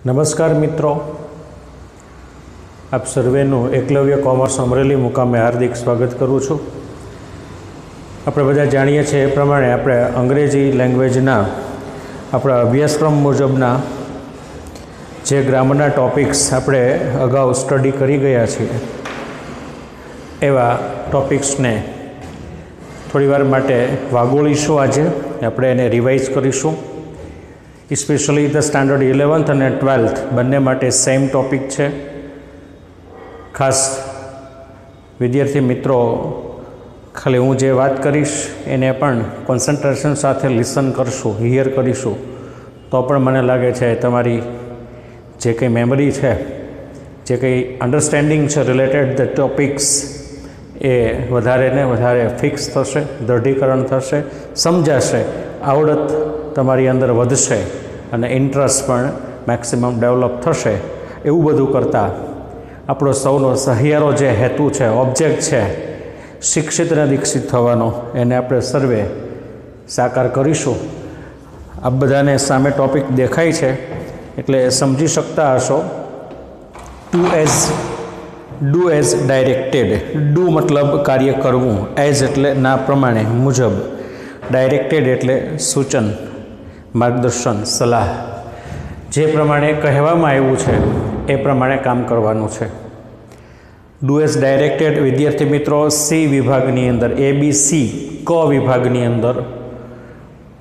નમસ્કાર મિત્રો, આપ સર્વેનું એકલવ્ય કોમર્સ અમરેલી મુકામે હાર્દિક સ્વાગત કરું છું। આપણે બધા જાણીએ છીએ એ પ્રમાણે આપણે અંગ્રેજી લેંગ્વેજના આપણા અભ્યાસક્રમ મુજબના જે ગ્રામરના ટૉપિક્સ આપણે અગાઉ સ્ટડી કરી ગયા છીએ એવા ટૉપિક્સને થોડીવાર માટે વાગોળીશું। આજે આપણે એને રિવાઇઝ કરીશું। સ્પેશિયલી ધ સ્ટાન્ડર્ડ 11th અને 12th બંને માટે સેમ ટૉપિક છે। ખાસ વિદ્યાર્થી મિત્રો, ખાલી હું જે વાત કરીશ એને પણ કોન્સન્ટ્રેશન સાથે લિસન કરશું, હિયર કરીશું, તો પણ મને લાગે છે તમારી જે કંઈ મેમરી છે, જે કંઈ અન્ડરસ્ટેન્ડિંગ છે રિલેટેડ ધ ટૉપિક્સ એ વધારે ને વધારે ફિક્સ થશે, દૃઢીકરણ થશે, સમજાશે, આવડત તમારી અંદર વધશે અને ઇન્ટરેસ્ટ પણ મેક્સિમમ ડેવલપ થશે। એવું બધું કરતાં આપણો સૌનો સહિયારો જે હેતુ છે, ઓબ્જેક્ટ છે, શિક્ષિત અને દીક્ષિત થવાનો, એને આપણે સર્વે સાકાર કરીશું। આ બધાને સામે ટૉપિક દેખાય છે એટલે સમજી શકતા હશો। Do as directed. ડુ મતલબ કાર્ય કરવું, એઝ એટલે ના પ્રમાણે, મુજબ, ડાયરેક્ટેડ એટલે સૂચન, માર્ગદર્શન, સલાહ, જે પ્રમાણે કહેવામાં આવ્યું છે એ પ્રમાણે કામ કરવાનું છે। ડુ એઝ ડાયરેક્ટેડ વિદ્યાર્થી મિત્રો સી વિભાગની અંદર, ABC ક વિભાગની અંદર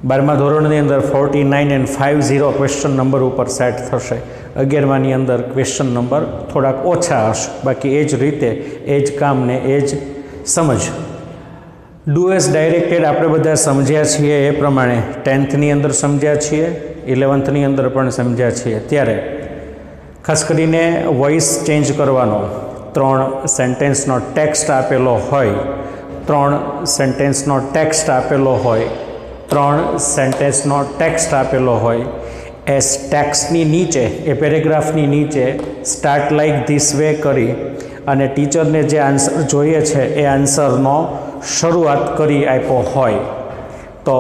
12મા ધોરણની અંદર 49 and 50 ક્વેશ્ચન નંબર ઉપર સેટ થશે। 11માની અંદર ક્વેશ્ચન નંબર થોડાક ઓછા હશે, બાકી એ જ રીતે એ જ કામને એ જ સમજ। ડુ એઝ ડાયરેક્ટેડ આપણે બધા સમજ્યા છીએ એ પ્રમાણે 10thની અંદર સમજ્યા છીએ, 11thની અંદર પણ સમજ્યા છીએ। ત્યારે ખાસ કરીને વોઇસ ચેન્જ કરવાનો, 3 સેન્ટેન્સનો ટેક્સ્ટ આપેલો હોય, 3 સેન્ટેન્સનો ટેક્સ્ટ આપેલો હોય, 3 સેન્ટેન્સનો ટેક્સ્ટ આપેલો હોય, એ ટેક્સ્ટની નીચે, એ પેરેગ્રાફની નીચે સ્ટાર્ટ લાઇક ધીસ વે કરી અને ટીચરને જે આન્સર જોઈએ છે એ આન્સરનો શરૂઆત કરી આપ્યો હોય, તો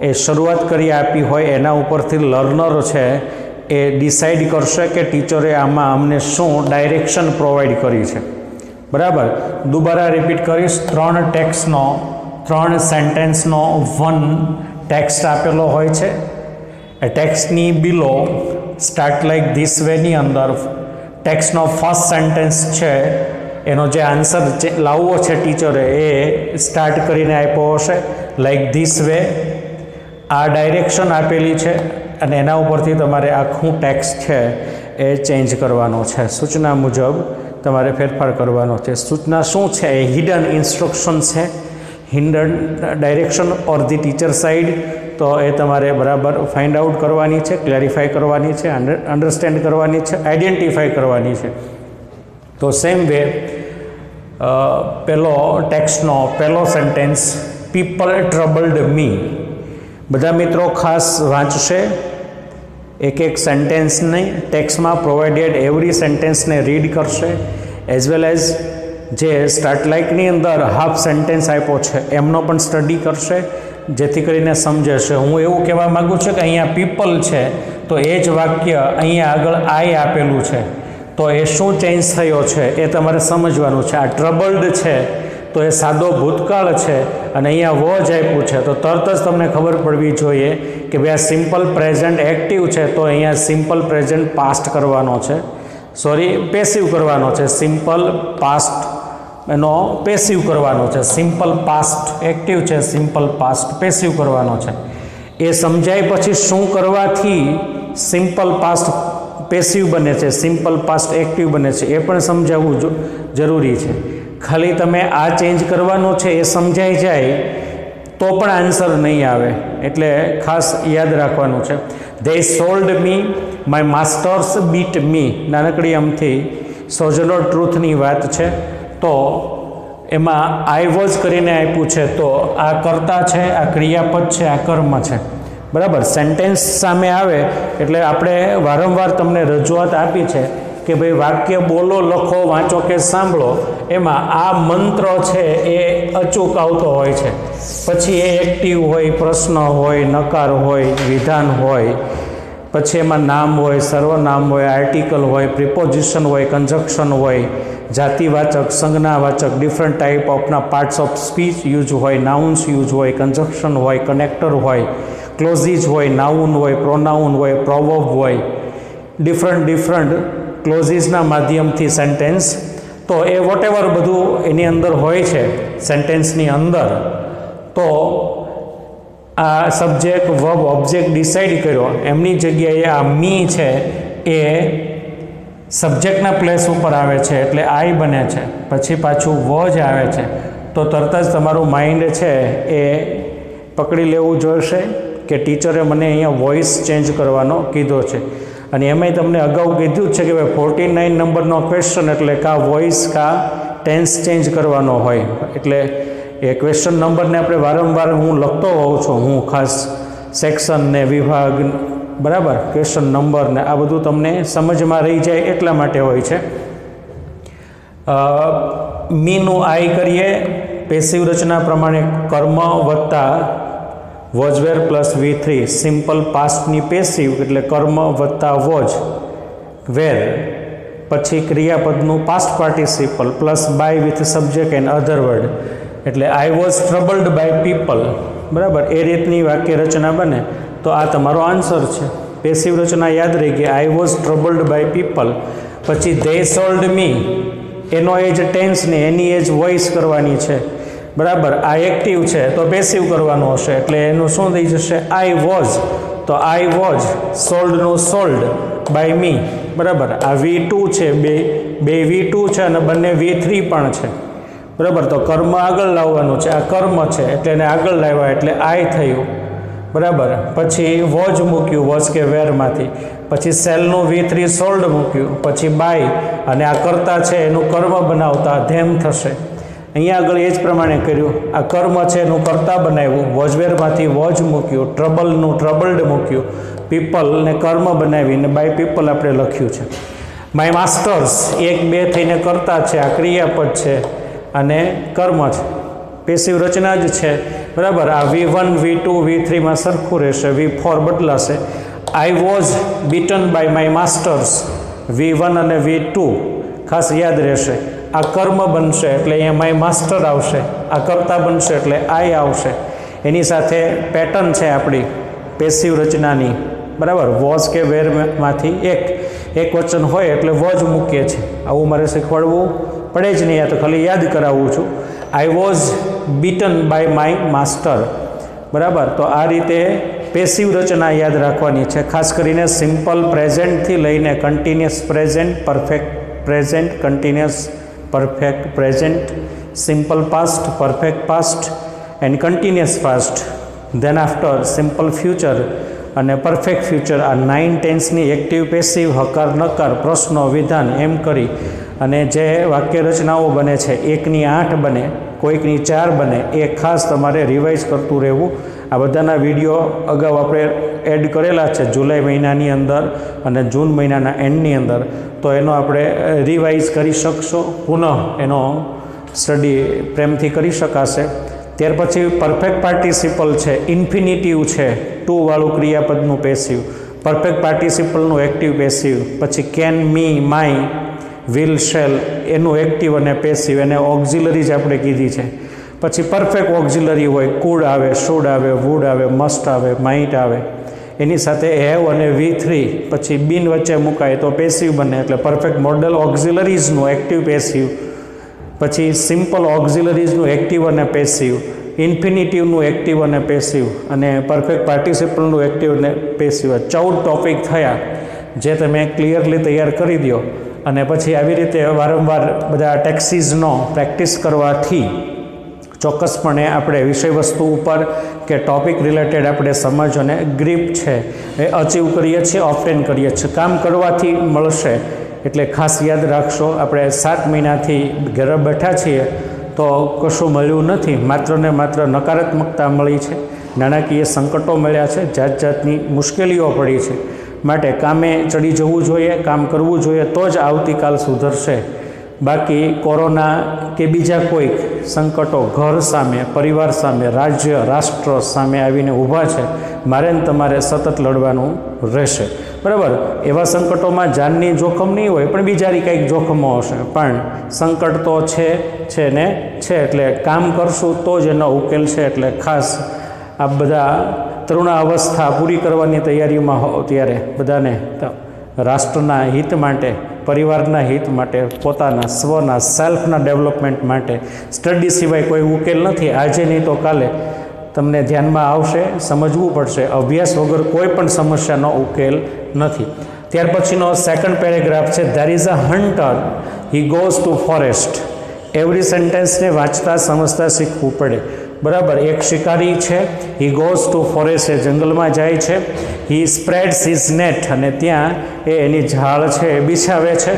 એ શરૂઆત કરી આપી હોય એના ઉપરથી લર્નર છે એ ડિસાઇડ કરશે કે ટીચરે આમાં અમને શું ડાયરેક્શન પ્રોવાઈડ કરી છે। બરાબર, દુબારા રિપીટ કરીશ। 3 સેન્ટેન્સનો 1 ટેક્સ્ટ આપેલો હોય છે। એ ટેક્સ્ટની બિલો સ્ટાર્ટ લાઇક ધીસ વેની અંદર ટેક્સ્ટનો ફર્સ્ટ સેન્ટેન્સ છે એનો જે આન્સર લાવવો છે ટીચરે એ સ્ટાર્ટ કરીને આપ્યો હશે લાઇક ધીસ વે, આ ડાયરેક્શન આપેલી છે અને એના ઉપરથી તમારે આખું ટેક્સ્ટ છે એ ચેન્જ કરવાનો છે, સૂચના મુજબ તમારે ફેરફાર કરવાનો છે। સૂચના શું છે? એ હિડન ઇન્સ્ટ્રક્શન છે, hidden direction or the teacher side, તો એ તમારે બરાબર ફાઇન્ડ આઉટ કરવાની છે, ક્લેરિફાઈ કરવાની છે, અન્ડરસ્ટેન્ડ કરવાની છે, આઈડેન્ટિફાઈ કરવાની છે। તો સેમ વે પેલો ટેક્સ્ટનો પહેલો સેન્ટેન્સ, પીપલ ટ્રબલ્ડ મી, બધા મિત્રો ખાસ વાંચશે, એક એક સેન્ટેન્સને ટેક્સ્ટમાં પ્રોવાઇડેડ એવરી સેન્ટેન્સને રીડ કરશે, એઝ વેલ એઝ જે સ્ટાર્ટ લાઇકની અંદર હાફ સેન્ટેન્સ આપ્યો છે એમનો પણ સ્ટડી કરશે, જેથી કરીને સમજશે। હું એવું કહેવા માગું છું કે અહીંયા પીપલ છે તો એ જ વાક્ય અહીંયા આગળ આઈ આપેલું છે, તો એ શું ચેન્જ થયો છે એ તમારે સમજવાનું છે। આ ટ્રબલ્ડ છે તો એ સાદો ભૂતકાળ છે અને અહીંયા વોજ આપ્યું છે તો તરત જ તમને ખબર પડવી જોઈએ કે ભાઈ આ સિમ્પલ પ્રેઝન્ટ એક્ટિવ છે તો અહીંયા સિમ્પલ પ્રેઝન્ટ પાસ્ટ કરવાનો છે, પેસિવ કરવાનો છે, સિમ્પલ પાસ્ટ એનો પેસિવ કરવાનો છે, સિમ્પલ પાસ્ટ એક્ટિવ છે, સિમ્પલ પાસ્ટ પેસિવ કરવાનો છે। એ સમજાય પછી શું કરવાથી સિમ્પલ પાસ્ટ પેસિવ બને છે, સિમ્પલ પાસ્ટ એક્ટિવ બને છે એ પણ સમજાવવું જરૂરી છે। ખાલી તમે આ ચેન્જ કરવાનો છે એ સમજાઈ જાય તો પણ આન્સર નહીં આવે, એટલે ખાસ યાદ રાખવાનું છે। They sold me, my masters beat me, નાનકડી અમથી સોજનો ટ્રુથની વાત છે, તો એમાં આઈ વોઝ કરીને આપ્યું છે તો આ કર્તા છે, આ ક્રિયાપદ છે, આ કર્મ છે। બરાબર, સેન્ટેન્સ સામે આવે એટલે આપણે વારંવાર તમને રજૂઆત આપી છે કે ભાઈ વાક્ય બોલો, લખો, વાંચો કે સાંભળો, એમાં આ મંત્ર છે એ અચૂક આવતો હોય છે, પછી એ એક્ટિવ હોય, પ્રશ્ન હોય, નકાર હોય, વિધાન હોય, પછી એમાં નામ હોય, સર્વનામ હોય, આર્ટિકલ હોય, પ્રિપોઝિશન હોય, કંજક્શન હોય, જાતિવાચક, સંજ્ઞાવાચક, ડિફરન્ટ ટાઈપ ઓફના પાર્ટ્સ ઓફ સ્પીચ યુઝ હોય, નાઉન્સ યુઝ હોય, કંજક્શન હોય, કનેક્ટર હોય, ક્લોઝીસ હોય, નાઉન હોય, પ્રોનાઉન હોય, પ્રોવર્બ હોય, ડિફરન્ટ ક્લોઝીસના માધ્યમથી સેન્ટેન્સ, તો એ વોટેવર બધું એની અંદર હોય છે સેન્ટેન્સની અંદર, તો આ સબ્જેક્ટ, વર્બ, ઓબ્જેક્ટ ડિસાઇડ કર્યો, એમની જગ્યાએ આ મી છે એ સબ્જેક્ટના પ્લેસ ઉપર આવે છે એટલે આઈ બને છે, પછી પાછું વોજ આવે છે, તો તરત જ તમારું માઇન્ડ છે એ પકડી લેવું જોઈશે કે ટીચરે મને અહીંયા વોઇસ ચેન્જ કરવાનો કીધો છે. અને એમાંય તમને અગાઉ કીધું જ છે કે ભાઈ 49 નંબરનો ક્વેશ્ચન એટલે કા વોઇસ કા ટેન્સ ચેન્જ કરવાનો હોય, એટલે એ ક્વેશ્ચન નંબરને આપણે વારંવાર હું લખતો હોઉં છું, હું ખાસ સેક્શન ને વિભાગ, બરાબર, ક્વેશ્ચન નંબર ને આ બધું તમને સમજમાં રહી જાય એટલા માટે હોય છે. મીનું આઈ કરીએ, પેસિવ રચના પ્રમાણે કર્મ વત્તા વોઝવેર પ્લસ V3, સિમ્પલ પાસ્ટની પેસિવ એટલે કર્મ વત્તા વોઝ વેર, પછી ક્રિયાપદનું past participle plus by with subject and other word એટલે I was troubled by people, બરાબર, એ રીતની વાક્ય રચના બને તો આ તમારો આન્સર છે. પેસિવ રચના યાદ રહી ગઈ, આઈ વોઝ ટ્રબલ્ડ બાય પીપલ. પછી ધે સોલ્ડ મી, એનો એજ ટેન્સ ને એની એજ વોઇસ કરવાની છે, બરાબર. આ એક્ટિવ છે તો પેસિવ કરવાનું હશે એટલે એનું શું થઈ જશે, આઈ વોઝ, તો આઈ વોઝ સોલ્ડનું સોલ્ડ બાય મી, બરાબર. આ V2 છે, બે V2 છે અને બંને V3 પણ છે, બરાબર. તો કર્મ આગળ લાવવાનું છે, આ કર્મ છે એટલે એને આગળ લાવ્યા એટલે આઈ થયું, બરાબર. પછી વોજ મૂક્યું, વોજ કે વેરમાંથી, પછી સેલનું V3 સોલ્ડ મૂક્યું, પછી બાય અને આ કર્તા છે એનું કર્મ બનાવતા ધેમ થશે. અહીંયા આગળ એ જ પ્રમાણે કર્યું, આ કર્મ છે એનું કર્તા બનાવ્યું, વોજવેરમાંથી વોજ મૂક્યું, ટ્રબલનું ટ્રબલ્ડ મૂક્યું, પીપલને કર્મ બનાવીને બાય પીપલ આપણે લખ્યું છે. માય માસ્ટર્સ 1-2 થઈને કર્તા છે, આ ક્રિયાપદ છે અને કર્મ છે, પેસિવ રચના જ છે, બરાબર. આ V1 V2 V3માં સરખું રહેશે, V4 બદલાશે. I was beaten by my masters, V1 અને V2 ખાસ યાદ રહેશે. આ કર્મ બનશે એટલે અહીંયા માય માસ્ટર આવશે, આ કર્તા બનશે એટલે આઈ આવશે. એની સાથે પેટર્ન છે આપણી પેસિવ રચનાની, બરાબર. વોઝ કે વેરમાંથી એક વચન હોય એટલે વોઝ મૂકીએ છીએ. આવું મારે શીખવાડવું પડે જ નહીં, આ તો ખાલી યાદ કરાવું છું. I was beaten by my master, બરાબર. તો આ રીતે પેસિવ રચના યાદ રાખવાની છે, ખાસ કરીને સિમ્પલ પ્રેઝન્ટથી લઈને continuous present, perfect present, continuous perfect present, simple past, perfect past and continuous past, then after simple future અને પરફેક્ટ ફ્યુચર. આ 9 ટેન્સની એક્ટિવ પેસિવ, હકાર નકાર, પ્રશ્નો, વિધાન એમ કરી અને જે વાક્ય રચનાઓ બને છે 1ની 8 બને, કોઈકની 4 બને, એ ખાસ તમારે રિવાઇઝ કરતું રહેવું. આ બધાના વિડીયો અગાઉ આપણે એડ કરેલા છે જુલાઈ મહિનાની અંદર અને જૂન મહિનાના એન્ડની અંદર, તો એનો આપણે રિવાઇઝ કરી શકશો, પુનઃ એનો સ્ટડી પ્રેમથી કરી શકાશે. ત્યાર પછી પરફેક્ટ પાર્ટિસિપલ છે, ઇન્ફિનિટિવ છે, 2 વાળું ક્રિયાપદનું પેસિવ, પરફેક્ટ પાર્ટિસિપલનું એક્ટિવ પેસિવ, પછી can, may, may, will, shall એનું એક્ટિવ અને પેસિવ, એને ઓક્ઝિલરીઝ આપણે કીધી છે. પછી પરફેક્ટ ઓક્ઝિલરી હોય, કુડ આવે, શુડ આવે, વુડ આવે, મસ્ટ આવે, માઇટ આવે, એની સાથે હેવ અને V3 પછી બિન વચ્ચે મુકાય તો પેસિવ બને એટલે પરફેક્ટ મોડલ ઓક્ઝિલરીઝનું એક્ટિવ પેસિવ, પછી સિમ્પલ ઓક્ઝિલરીઝનું એક્ટિવ અને પેસિવ, ઇન્ફિનિટિવનું એક્ટિવ અને પેસિવ અને પરફેક્ટ પાર્ટિસિપલનું એક્ટિવ અને પેસિવ. 14 ટોપિક થયા જે તમે ક્લિયરલી તૈયાર કરી દો અને પછી આવી રીતે વારંવાર બધા ટેક્સીસનો પ્રેક્ટિસ કરવાથી ચોક્કસપણે આપણે વિષયવસ્તુ ઉપર કે ટોપિક રિલેટેડ આપણે સમજ અને ગ્રીપ છે એ અચીવ કરીએ છીએ, ઓબ્ટેન કરીએ છીએ. કામ કરવાથી મળશે એટલે ખાસ યાદ રાખશો. આપણે 7 મહિનાથી ઘરે બેઠા છીએ તો કશું મળ્યું નથી, માત્ર ને માત્ર નકારાત્મકતા મળી છે, નાણાકીય સંકટો મળ્યા છે, જાત જાતની મુશ્કેલીઓ પડી છે. માટે કામે ચડી જવું જોઈએ, કામ કરવું જોઈએ, તો જ આવતીકાલ સુધરશે. બાકી કોરોના કે બીજા કોઈક સંકટો ઘર સામે, પરિવાર સામે, રાજ્ય રાષ્ટ્ર સામે આવીને ઊભા છે मारे ने तमारे सतत लड़वानुं रहेशे। बराबर, एवा संकटोमां जाननी जोखम नहीं होय पण बीजारी कंईक जोखमो हशे, पण संकट तो छे ने छे एटले काम करशुं तो ज एनो उकेल छे। एटले खास आ बधा तरुणावस्था पूरी करवानी तैयारीमां हो त्यारे बधाने राष्ट्रना हित माटे, परिवारना हित माटे, पोताना स्वना सेल्फना डेवलपमेंट माटे स्टडी सिवाय कोई उकेल नथी। आजे नहीं तो काले तमने ध्यानमां आवशे, समझवू पड़शे। अभ्यास वगर कोईपण समस्यानो उकेल नथी। त्यार पछीनो सेकंड पेरेग्राफ छे, there is a hunter, he goes to forest. Every sentence ने वांचता समझता शीखवू पड़े। बराबर, एक शिकारी है, ही गोज टू फॉरेस्ट, जंगल में जाए छे। ही स्प्रेड्स हिज नेट, अने त्यां एनी झाड़ है बिछावे छे।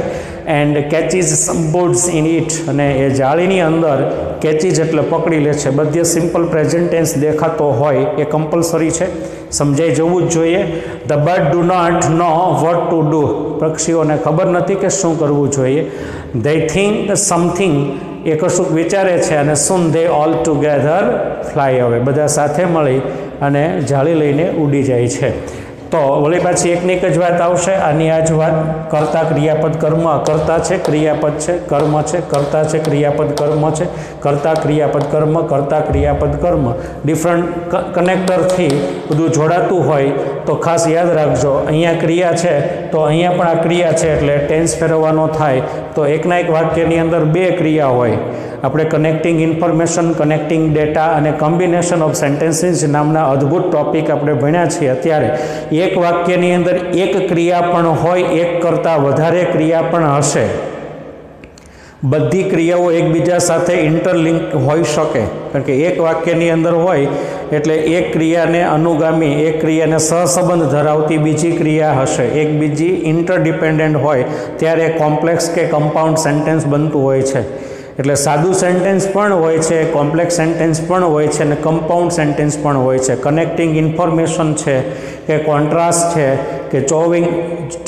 And catches some birds in it, अने ए जाळीनी अंदर कैचीज एटले पकड़ी ले छे। बधे सिम्पल प्रेजेंट टेन्स देखातो होय ए कंपलसरी छे, समझाई जवुं ज जोईए। The bird do not know what to do, पक्षीओने खबर नथी के शुं करवुं जोईए। दे थिंक समथिंग, ए कशुंक विचारे छे अने soon they all together fly away, बधा साथे मळी अने जाळी लईने उडी जाय छे। तो वળી पाછી એકની એક જ વાત આવશે, આની આ જ વાત કર્તા ક્રિયાપદ કર્મ અકર્તા છે, ક્રિયાપદ છે કર્મ છે, કર્તા છે ક્રિયાપદ કર્મ છે, કર્તા ક્રિયાપદ કર્મ, કર્તા ક્રિયાપદ કર્મ, ડિફરન્ટ કનેક્ટરથી બધું જોડાતું હોય તો ખાસ યાદ રાખજો। અહીંયા ક્રિયા છે તો અહીંયા પણ આ ક્રિયા છે એટલે ટેન્સ ફેરવવાનો થાય તો એકના એક વાક્યની અંદર બે ક્રિયા હોય। આપણે કનેક્ટિંગ ઇન્ફોર્મેશન, કનેક્ટિંગ ડેટા અને કોમ્બિનેશન ઓફ સેન્ટેન્સીસ નામના અદ્ભુત ટોપિક આપણે ભણ્યા છીએ। અત્યારે એક વાક્યની અંદર એક ક્રિયા પણ હોય, એક કરતાં વધારે ક્રિયા પણ હશે। બધી ક્રિયાઓ એકબીજા સાથે ઇન્ટરલિંક હોઈ શકે, કારણ કે એક વાક્યની અંદર હોય એટલે એક ક્રિયાને અનુગામી, એક ક્રિયાને સહસંબંધ ધરાવતી બીજી ક્રિયા હશે, એક બીજી ઇન્ટરડિપેન્ડન્ટ હોય ત્યારે કોમ્પ્લેક્સ કે કમ્પાઉન્ડ સેન્ટેન્સ બનતું હોય છે। એટલે સાદું સેન્ટેન્સ પણ હોય છે, કોમ્પ્લેક્સ સેન્ટેન્સ પણ હોય છે અને કમ્પાઉન્ડ સેન્ટેન્સ પણ હોય છે। કનેક્ટિંગ ઇન્ફોર્મેશન છે કે કોન્ટ્રાસ્ટ છે કે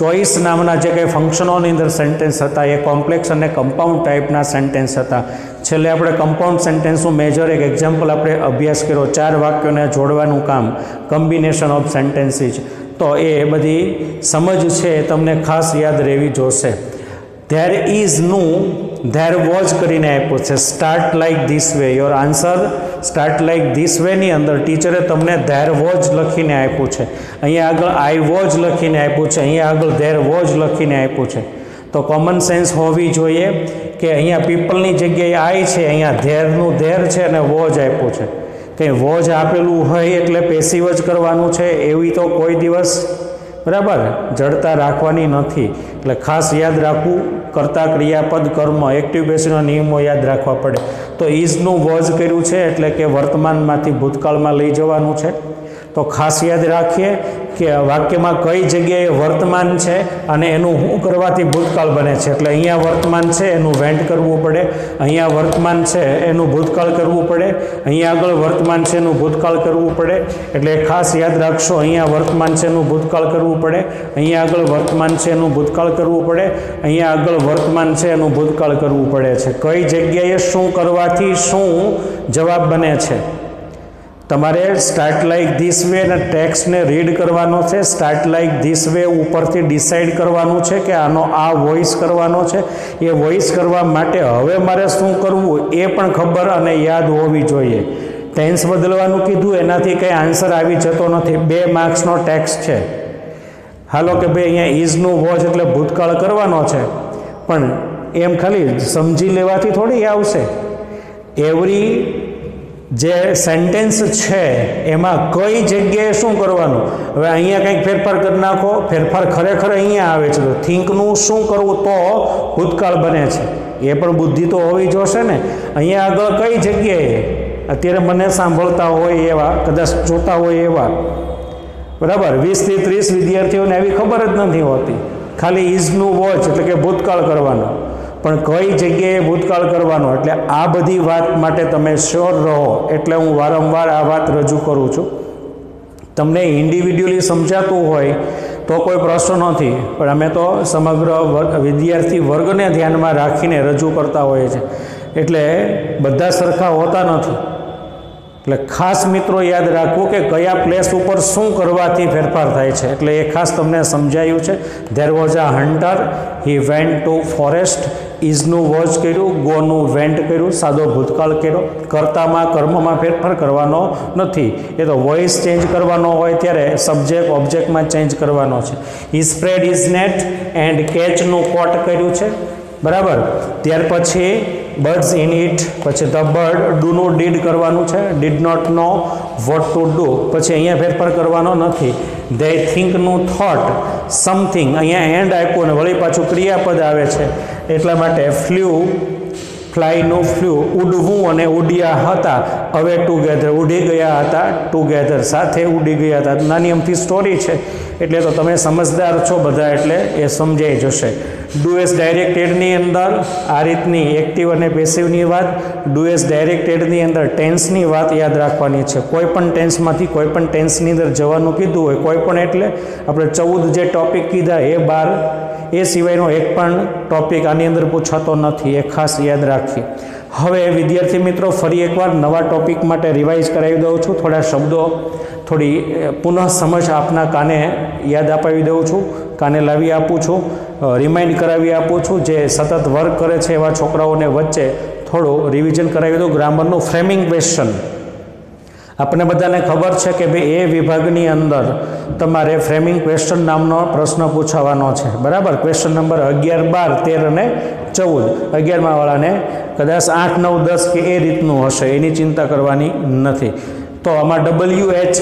ચોઇસ નામના જે કંઈ ફંક્શનોની અંદર સેન્ટેન્સ હતા એ કોમ્પ્લેક્સ અને કમ્પાઉન્ડ ટાઈપના સેન્ટેન્સ હતા। છેલ્લે આપણે કમ્પાઉન્ડ સેન્ટેન્સનું મેજર એક એક્ઝામ્પલ આપણે અભ્યાસ કર્યો, 4 વાક્યોને જોડવાનું કામ, કોમ્બિનેશન ઓફ સેન્ટેન્સીસ। તો એ બધી સમજ છે એ તમને ખાસ યાદ રહેવી જોશે। ધેર ઇઝ નું ધેર વોઝ કરીને આપ્યો છે, start like this way, your answer start like this વેની અંદર ટીચરે તમને ધેર વોઝ લખીને આપ્યું છે। અહીંયા આગળ આઈ વોઝ લખીને આપ્યું છે, અહીંયા આગળ ધેર વોઝ લખીને આપ્યું છે। તો કોમન સેન્સ હોવી જોઈએ કે અહીંયા પીપલની જગ્યાએ આઈ છે, અહીંયા ધેરનું ધેર છે અને વોઝ આપ્યું છે। કંઈ વોઝ આપેલું હોય એટલે પેસિવ જ કરવાનું છે એવી તો કોઈ દિવસ બરાબર જડતા રાખવાની નથી। એટલે ખાસ યાદ રાખવું, કર્તા ક્રિયાપદ કર્મ, એક્ટિવ પેસિવના નિયમો યાદ રાખવા પડે। તો ઇઝનું વોઝ કર્યું છે એટલે કે વર્તમાનમાંથી ભૂતકાળમાં લઈ જવાનું છે। તો ખાસ યાદ રાખીએ કે વાક્યમાં કઈ જગ્યાએ વર્તમાન છે અને એનું શું કરવાથી ભૂતકાળ બને છે। એટલે અહીંયા વર્તમાન છે એનું વેન્ટ કરવું પડે, અહીંયા વર્તમાન છે એનું ભૂતકાળ કરવું પડે, અહીંયા આગળ વર્તમાન છે એનું ભૂતકાળ કરવું પડે। એટલે ખાસ યાદ રાખશો, અહીંયા વર્તમાન છે એનું ભૂતકાળ કરવું પડે, અહીંયા આગળ વર્તમાન છે એનું ભૂતકાળ કરવું પડે, અહીંયા આગળ વર્તમાન છે એનું ભૂતકાળ કરવું પડે છે। કઈ જગ્યાએ શું કરવાથી શું જવાબ બને છે। તમારે સ્ટાર્ટ લાઇક ધીસ વે અને ટેક્સ્ટને રીડ કરવાનો છે। સ્ટાર્ટ લાઇક ધીસ વે ઉપરથી ડિસાઇડ કરવાનું છે કે આનો આ વોઇસ કરવાનો છે। એ વોઇસ કરવા માટે હવે મારે શું કરવું એ પણ ખબર અને યાદ હોવી જોઈએ। ટેન્સ બદલવાનું કીધું એનાથી કંઈ આન્સર આવી જતો નથી। 2 માર્ક્સનો ટેક્સ્ટ છે, હાલો કે ભાઈ અહીંયા ઇઝનું વોઝ એટલે ભૂતકાળ કરવાનો છે, પણ એમ ખાલી સમજી લેવાથી થોડી આવશે। એવરી જે સેન્ટેન્સ છે એમાં કઈ જગ્યાએ શું કરવાનું, હવે અહીંયા કંઈક ફેરફાર કરી નાખો, ફેરફાર ખરેખર અહીંયા આવે છે તો થિંકનું શું કરવું તો ભૂતકાળ બને છે, એ પણ બુદ્ધિ તો હોવી જોશે ને। અહીંયા આગળ કઈ જગ્યાએ, અત્યારે મને સાંભળતા હોય એવા, કદાચ જોતા હોય એવા બરાબર 20 થી 30 વિદ્યાર્થીઓને એવી ખબર જ નથી હોતી, ખાલી ઇઝનું વોચ એટલે કે ભૂતકાળ કરવાનો, પણ કઈ જગ્યાએ ભૂતકાળ કરવાનો। એટલે આ બધી વાત માટે તમે શ્યોર રહો, એટલે હું વારંવાર આ વાત રજૂ કરું છું। તમને ઇન્ડિવિડ્યુઅલી સમજાતું હોય તો કોઈ પ્રશ્ન નથી, પણ અમે તો સમગ્ર વિદ્યાર્થી વર્ગને ધ્યાનમાં રાખીને રજૂ કરતા હોઈએ છીએ, એટલે બધા સરખા હોતા નથી। એટલે ખાસ મિત્રો યાદ રાખવું કે કયા પ્લેસ ઉપર શું કરવાથી ફેરફાર થાય છે, એટલે એ ખાસ તમને સમજાયું છે. There was a hunter, he went to forest. ઇઝનું વોઝ કર્યું, ગોનું વેન્ટ કર્યું, સાદો ભૂતકાળ કર્યો. કર્તામાં કર્મમાં ફેરફાર કરવાનો નથી, એ તો વોઇસ ચેન્જ કરવાનો હોય ત્યારે સબ્જેક્ટ ઓબ્જેક્ટમાં ચેન્જ કરવાનો છે. He spread his net and કેચનું કોટ કર્યું છે, બરાબર. ત્યાર પછી બર્ડ્સ ઇન ઇટ, પછી ધ બર્ડ ડુનું ડીડ કરવાનું છે, did not know what to do, પછી અહીંયા ફેરફાર કરવાનો નથી. ધે થિંકનું થોટ સમથિંગ, અહીંયા એન્ડ આપ્યું અને વળી પાછું ક્રિયાપદ આવે છે એટલા માટે ફ્લ્યુ, ફ્લાયનું ફ્લ્યુ, ઉડવું અને ઉડ્યા હતા, હવે ટુગેધર, ઉડી ગયા હતા ટુગેધર, સાથે ઉડી ગયા હતા. નાની અમથી સ્ટોરી છે એટલે તો તમે સમજદાર છો બધા એટલે એ સમજાઈ જશે. ડુ એસ ડાયરેક્ટેડની અંદર આ રીતની એક્ટિવ અને પેસિવની વાત, ડુ એસ ડાયરેક્ટેડની અંદર ટેન્સની વાત યાદ રાખવાની છે. કોઈ પણ ટેન્સમાંથી કોઈ પણ ટેન્સની અંદર જવાનું કીધું હોય, કોઈ પણ એટલે આપણે 14 જે ટોપિક કીધા એ 12, એ સિવાયનો એક પણ ટોપિક આની અંદર પૂછાતો નથી, એ ખાસ યાદ રાખીએ. હવે વિદ્યાર્થી મિત્રો ફરી એકવાર નવા ટોપિક માટે રિવાઇઝ કરાવી દઉં છું. થોડા શબ્દો, થોડી પુનઃ સમજ આપના કાને યાદ અપાવી દઉં છું, કાને લાવી આપું છું, રિમાઇન્ડ કરાવી આપું છું. જે સતત વર્ક કરે છે એવા છોકરાઓને વચ્ચે થોડું રિવિઝન કરાવી દઉં. ગ્રામરનું ફ્રેમિંગ ક્વેશ્ચન આપણે બધાને ખબર છે કે ભાઈ એ વિભાગની અંદર તમારે ફ્રેમિંગ ક્વેશ્ચન નામનો પ્રશ્ન પૂછાવાનો છે, બરાબર. ક્વેશ્ચન નંબર 11, 12, 13 અને 14. 11મા વાળાને કદાચ 8, 9, 10 કે એ રીતનું હશે, એની ચિંતા કરવાની નથી. તો આમાં WH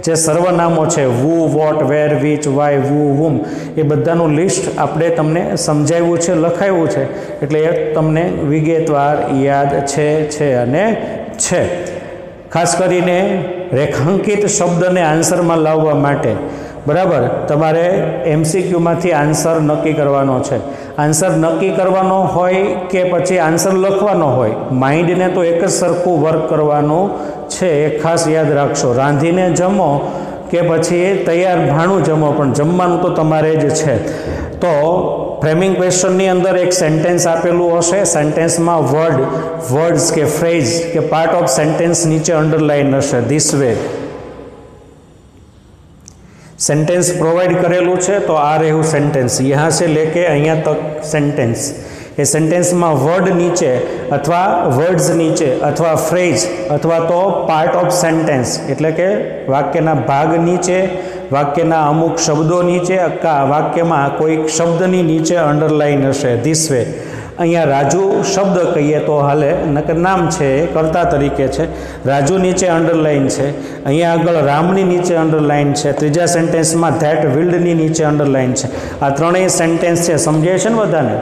જે સર્વનામો છે, who, what, where, which, why, who, whom, એ બધાનું લિસ્ટ આપણે તમને સમજાવ્યું છે, લખાવ્યું છે, એટલે એ તમને વિગતવાર યાદ છે અને છે. ખાસ કરીને રેખાંકિત શબ્દને આન્સરમાં લાવવા માટે, બરાબર, તમારે MCQમાંથી આન્સર નક્કી કરવાનો છે. આન્સર નક્કી કરવાનો હોય કે પછી આન્સર લખવાનો હોય, માઇન્ડને તો એક જ સરખું વર્ક કરવાનું છે, એ ખાસ યાદ રાખશો. રાંધીને જમો કે પછી તૈયાર ભાણું જમો, પણ જમવાનું તો તમારે જ છે. તો ફ્રેમિંગ ક્વેશ્ચનની અંદર એક સેન્ટેન્સ આપેલું હશે, સેન્ટેન્સમાં વર્ડ્સ કે ફ્રેઝ કે પાર્ટ ઓફ સેન્ટેન્સ નીચે અંડરલાઇન હશે. ધીસ વે सेंटेंस प्रोवाइड करेलू है, तो आ रहे सेंटेंस यहाँ से लेके अहियाँ तक सेंटेंस, ए सेंटेंस में वर्ड नीचे अथवा वर्ड्स नीचे अथवा फ्रेज अथवा तो पार्ट ऑफ सेंटेंस एटले के वाक्यना भाग नीचे, वाक्यना अमुक शब्दों नीचे, वाक्य में कोई शब्दनी नीचे अंडरलाइन हशे. धीस वे अहींया राजू शब्द कहीए तो हाले, नकर नाम छे, कर्ता तरीके छे, राजू नीचे अंडरलाइन छे. अहींया आगळ रामनी नीचे अंडरलाइन छे. त्रीजा सेंटेन्स में धैट विल्डनी नीचे अंडरलाइन छे. आ त्रणेय सेंटेन्स छे, समजाय छे ने बधाने.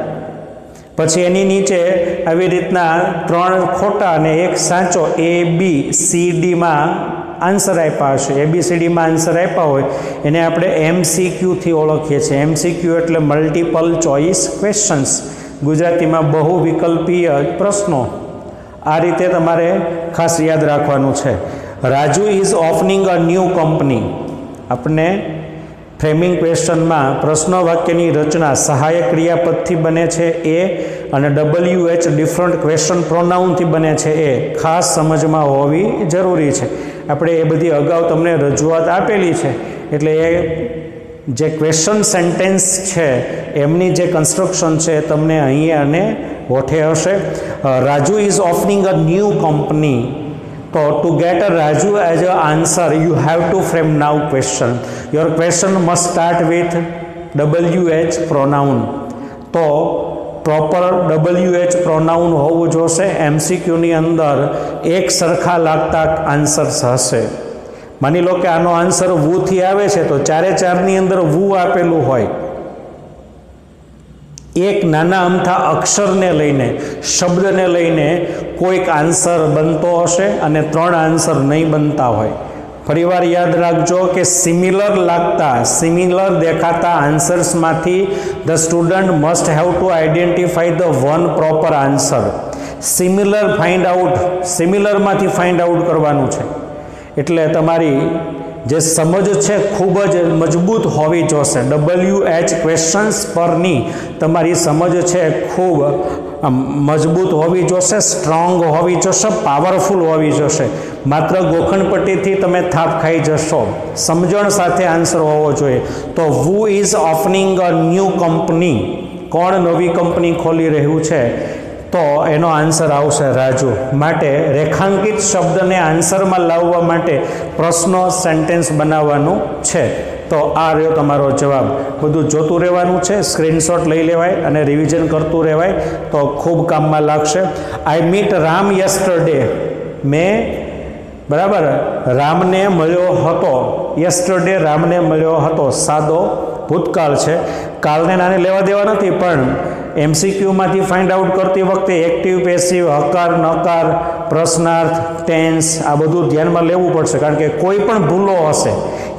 पछी एनी नीचे आवी रीतना 3 खोटा अने 1 साचो ABCD में आंसर आप्या हशे. ABCD में आंसर आप्या होय एने आपणे MCQ थी ओळखीए छीए. MCQ एटले मल्टीपल चॉइस क्वेश्चन्स, गुजराती में बहुविकल्पीय प्रश्नों. आ रीते तमारे खास याद राखवानुं छे. Raju is opening a new company. अपने फ्रेमिंग क्वेश्चन में प्रश्न वाक्यनी रचना सहायक क्रियापद थी बने छे ए, अने WH डिफरंट क्वेश्चन प्रोनाउन थी बने छे ए. खास समझ में होवी जरूरी छे. आपणे ए बधी अगाऊ तमने रजूआत आपेली छे, एटले ए जे क्वेश्चन सेंटेन्स है एमनी जे कंस्ट्रक्शन है तमने अहीं अने होठे हशे. Raju is opening a new company. तो to get a Raju as a answer you have to frame now question. Your question must start with WH pronoun. तो प्रॉपर WH प्रोनाउन होवुं जोईए. MCQ नी अंदर एक सरखा लागता आंसर्स हशे. मानी लो कि आनो आंसर वू थी आवे छे, तो 4 नी अंदर वू आपेलू होय. एक नाना अमथा अक्षर ने लईने, शब्द ने लईने कोईक आंसर बनतो हशे अने 3 आंसर नहीं बनता होय. फरीवार याद राखजो कि सिमिलर लागता, सिमिलर देखाता आंसर्स मांथी the student must have to identify the one proper answer. Similar find out, similar मांथी फाइंड आउट करवानुं छे. એટલે તમારી जे समझ है खूब ज मजबूत होवी जोईए। WH क्वेश्चन्स परनी तमारी समझ है खूब मजबूत होवी जोईए, स्ट्रोंग होवी जोईए, पावरफुल होवी जोईए। मात्र गोखणपट्टीथी तमे थाप खाई जशो, समझण साथे आंसर होवो जोईए। तो हू is opening a new company, कोण नवी कंपनी खोली रह्यु छे, तो एनो आंसर आवशे राजू। माटे रेखांकित शब्द ने आंसर में लाववा माटे प्रश्न सेंटेन्स बनाववानुं छे। तो आ रह्यो तमारो जवाब। बधुं जोतुं रहेवानुं छे, स्क्रीनशॉट लई लेवाय अने रिविजन करतुं रहेवाय तो खूब काममां लागशे। आई मीट राम यस्टरडे, मैं बराबर राम ने मळ्यो हतो। यस्टरडे राम ने मळ्यो हतो सादो भूतकाल छे, काल ने नाने लेवा देवा नथी, पण एमसीक्यू मांथी फाइंड आउट करती वखते एक्टिव पेसिव हकार नकार प्रश्नार्थ टेन्स आ बधुं ध्यानमां लेवुं पड़शे, कारण के कोई पण भूलो हशे।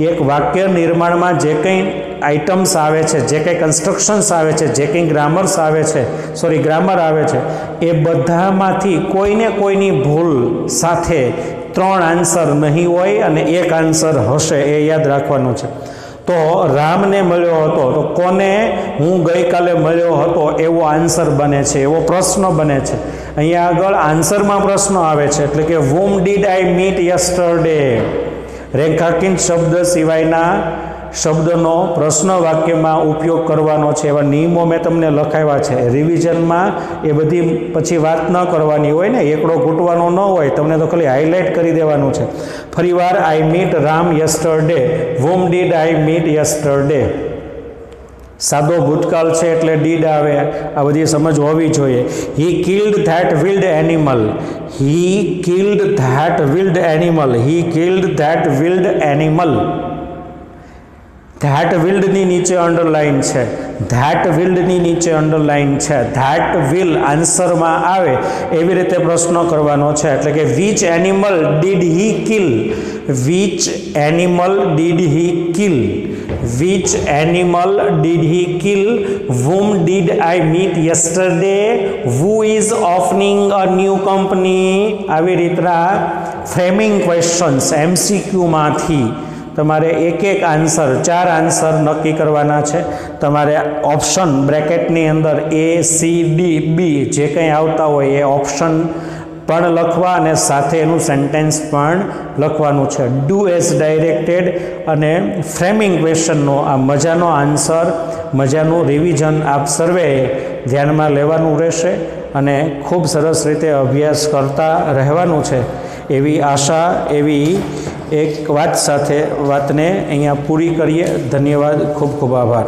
एक वाक्य निर्माण में जे कंई आइटम्स आवे छे, जे कंई कन्स्ट्रक्शन्स आवे छे, जे कंई ग्रामर्स आवे छे, सॉरी ग्रामर आवे छे, ए बधामांथी कोईने कोईनी भूल साथे 3 आंसर नहीं होय अने 1 आंसर हशे, ए याद राखवानुं छे। तो राम ने मळ्यो हतो, तो कोने हूँ गई काले मळ्यो हतो एवो आंसर बने छे, एवो प्रश्न बने छे। अहींया आगळ आंसर में प्रश्न आवे छे, एटले के वूम डीड आई मीट यस्टरडे। रेखांकित शब्द सिवायना शब्दनो प्रश्न वाक्य में उपयोग करवानो छे, एवा नियमों में तमने लखाव्या छे। रिविजन में ए बधी पछी वात न करवानी होय ने, एकड़ो घूंटवानो न होय, तमने तो खाली हाईलाइट करी देवानुं छे। फरीवार I meet Ram yesterday, whom did I meet yesterday. सादो भूतकाल छे एटले डीड आवे, आ बधी समझ होवी जोईए। He killed that wild animal, he killed that wild animal, he killed that wild animal. That wild नी नीचे अंडरलाइन है, धैट विल्ड नी नीचे अंडरलाइन है। धैट विल आंसर में आवे एवी रीते प्रश्न करवानो छे, एटले के which animal did he kill, which animal did he kill, which animal did he kill, whom did I meet yesterday, who is opening a new company. आवी रीतना फ्रेमिंग क्वेश्चन्स एमसीक्यू मांथी तमारे एक एक आंसर 4 आंसर नक्की करवाना छे। तमारे ऑप्शन ब्रेकेटनी अंदर ए सी डी बी जे कंई आवता होय ए ऑप्शन पण लखवा अने साथे एनुं सेंटेन्स पण लखवानुं छे। डू एज डायरेक्टेड अने फ्रेमिंग क्वेश्चननो आ मजानो आंसर, मजानुं रिविजन आप सर्वे ध्यानमां लेवानुं रहेशे अने खूब सरस रीते अभ्यास करता रहेवानुं छे एवी आशा, एवी एक बात साथे वातने अहींया पूरी करीए। धन्यवाद, खूब खूब आभार।